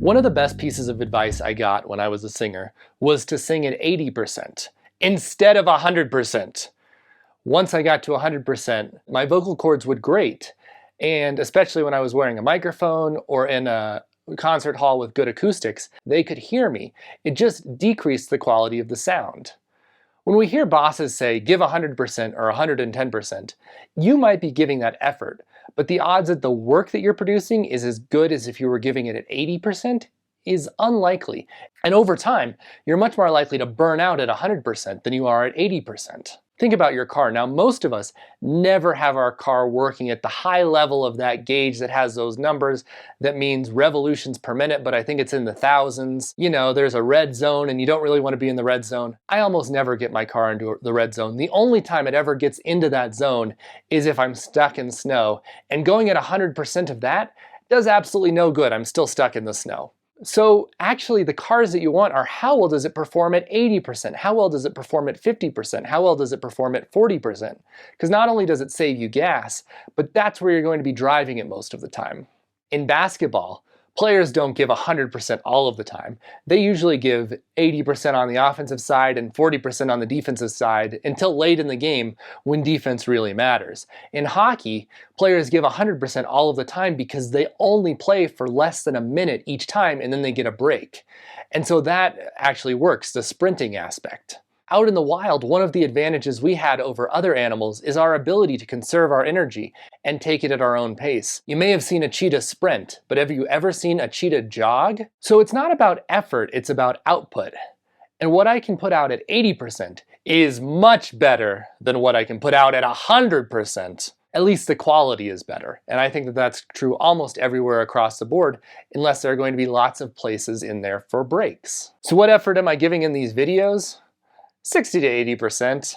One of the best pieces of advice I got when I was a singer was to sing at 80% instead of 100%. Once I got to 100%, my vocal cords would grate, and especially when I was wearing a microphone or in a concert hall with good acoustics, they could hear me. It just decreased the quality of the sound. When we hear bosses say, give 100% or 110%, you might be giving that effort, but the odds that the work that you're producing is as good as if you were giving it at 80% is unlikely. And over time, you're much more likely to burn out at 100% than you are at 80%. Think about your car. Now, most of us never have our car working at the high level of that gauge that has those numbers. That means revolutions per minute, but I think it's in the thousands. You know, there's a red zone and you don't really want to be in the red zone. I almost never get my car into the red zone. The only time it ever gets into that zone is if I'm stuck in snow. And going at 100% of that does absolutely no good. I'm still stuck in the snow. So actually the cars that you want are how well does it perform at 80%? How well does it perform at 50%? How well does it perform at 40%? Because not only does it save you gas, but that's where you're going to be driving it most of the time. In basketball, players don't give 100% all of the time. They usually give 80% on the offensive side and 40% on the defensive side until late in the game when defense really matters. In hockey, players give 100% all of the time because they only play for less than a minute each time and then they get a break. And so that actually works, the sprinting aspect. Out in the wild, one of the advantages we had over other animals is our ability to conserve our energy and take it at our own pace. You may have seen a cheetah sprint, but have you ever seen a cheetah jog? So it's not about effort, it's about output. And what I can put out at 80% is much better than what I can put out at 100%. At least the quality is better. And I think that that's true almost everywhere across the board, unless there are going to be lots of places in there for breaks. So what effort am I giving in these videos? 60 to 80%.